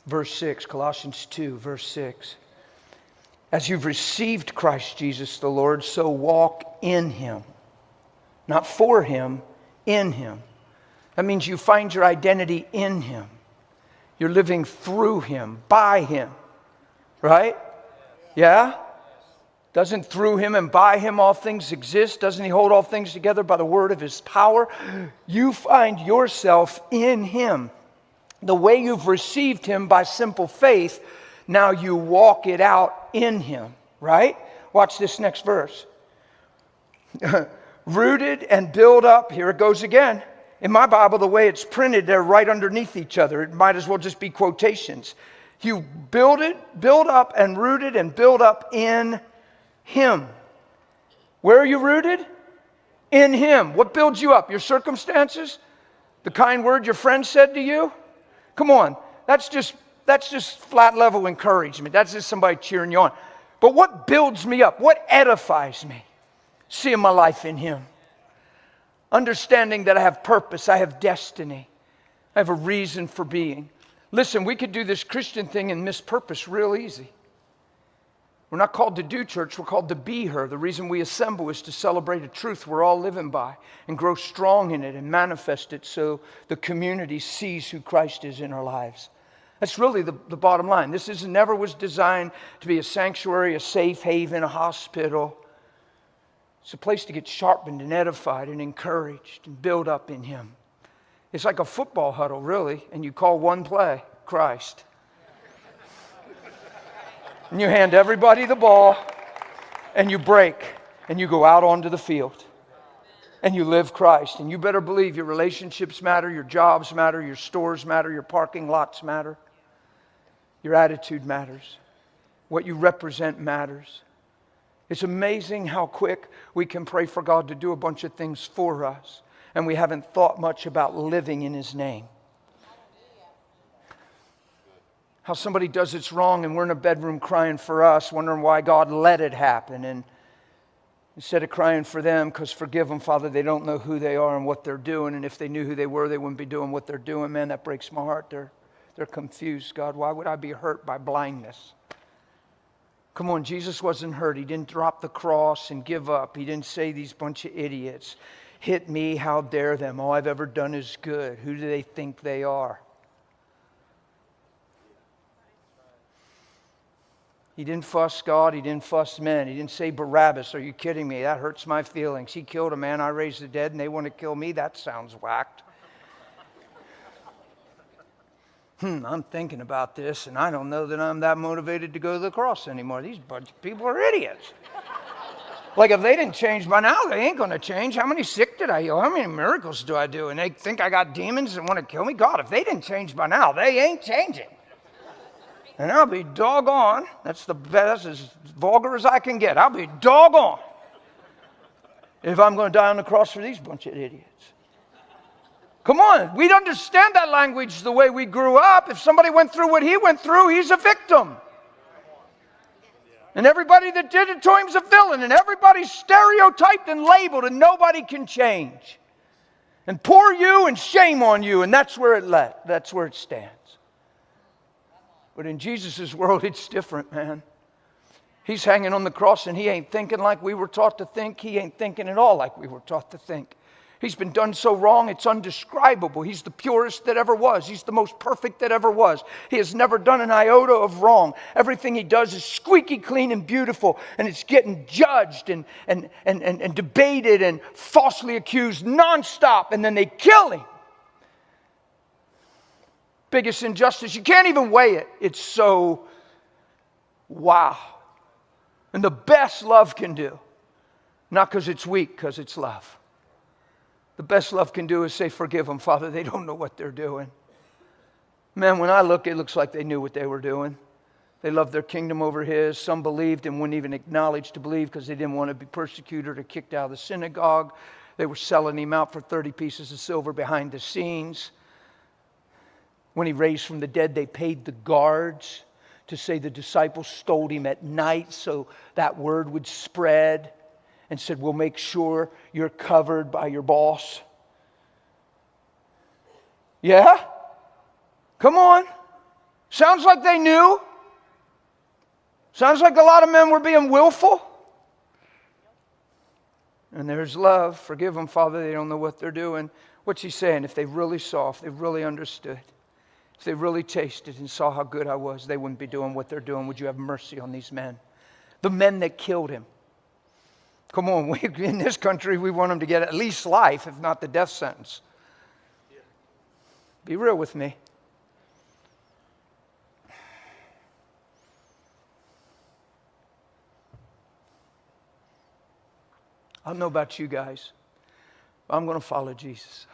Verse 6, Colossians 2, verse 6. As you've received Christ Jesus the Lord, so walk in Him. Not for Him, in Him. That means you find your identity in Him. You're living through Him, by Him. Right? Yeah? Doesn't through Him and by Him all things exist? Doesn't He hold all things together by the word of His power? You find yourself in Him. The way you've received Him by simple faith, now you walk it out in Him. Right? Watch this next verse. Rooted and built up. Here it goes again. In my Bible, the way it's printed, they're right underneath each other. It might as well just be quotations. You build up and rooted and build up in Him. Where are you rooted? In Him. What builds you up? Your circumstances? The kind word your friend said to you? Come on. That's just flat level encouragement. That's just somebody cheering you on. But what builds me up? What edifies me? Seeing my life in Him. Understanding that I have purpose, I have destiny, I have a reason for being. Listen, we could do this Christian thing and miss purpose real easy. We're not called to do church, we're called to be her. The reason we assemble is to celebrate a truth we're all living by and grow strong in it and manifest it so the community sees who Christ is in our lives. That's really the bottom line. This never was designed to be a sanctuary, a safe haven, a hospital. It's a place to get sharpened and edified and encouraged and build up in Him. It's like a football huddle, really, and you call one play, Christ. And you hand everybody the ball, and you break, and you go out onto the field. And you live Christ. And you better believe your relationships matter, your jobs matter, your stores matter, your parking lots matter. Your attitude matters. What you represent matters. It's amazing how quick we can pray for God to do a bunch of things for us, and we haven't thought much about living in His name. How somebody does it's wrong and we're in a bedroom crying for us, wondering why God let it happen. And instead of crying for them, because forgive them, Father, they don't know who they are and what they're doing. And if they knew who they were, they wouldn't be doing what they're doing. Man, that breaks my heart. They're confused. God, why would I be hurt by blindness? Come on, Jesus wasn't hurt. He didn't drop the cross and give up. He didn't say these bunch of idiots. Hit me, how dare them? All I've ever done is good. Who do they think they are? He didn't fuss God. He didn't fuss men. He didn't say Barabbas. Are you kidding me? That hurts my feelings. He killed a man. I raised the dead and they want to kill me. That sounds whacked. I'm thinking about this, and I don't know that I'm that motivated to go to the cross anymore. These bunch of people are idiots. Like, if they didn't change by now, they ain't going to change. How many sick did I heal? How many miracles do I do? And they think I got demons and want to kill me? God, if they didn't change by now, they ain't changing. And I'll be doggone. That's the best, as vulgar as I can get. I'll be doggone if I'm going to die on the cross for these bunch of idiots. Come on, we'd understand that language the way we grew up. If somebody went through what he went through, he's a victim. And everybody that did it to him's a villain. And everybody's stereotyped and labeled, and nobody can change. And poor you and shame on you, and that's where it stands. But in Jesus' world, it's different, man. He's hanging on the cross, and he ain't thinking like we were taught to think. He ain't thinking at all like we were taught to think. He's been done so wrong, it's undescribable. He's the purest that ever was. He's the most perfect that ever was. He has never done an iota of wrong. Everything he does is squeaky clean and beautiful, and it's getting judged and debated and falsely accused nonstop, and then they kill him. Biggest injustice. You can't even weigh it. It's so wow. And the best love can do, not because it's weak, because it's love. The best love can do is say, forgive them, Father. They don't know what they're doing. Man, when I look, it looks like they knew what they were doing. They loved their kingdom over his. Some believed and wouldn't even acknowledge to believe because they didn't want to be persecuted or kicked out of the synagogue. They were selling him out for 30 pieces of silver behind the scenes. When he raised from the dead, they paid the guards to say the disciples stole him at night so that word would spread. And said, we'll make sure you're covered by your boss. Yeah? Come on. Sounds like they knew. Sounds like a lot of men were being willful. And there's love. Forgive them, Father. They don't know what they're doing. What's he saying? If they really saw, if they really understood, if they really tasted and saw how good I was, they wouldn't be doing what they're doing. Would you have mercy on these men? The men that killed him. Come on, in this country, we want them to get at least life, if not the death sentence. Be real with me. I don't know about you guys, but I'm going to follow Jesus.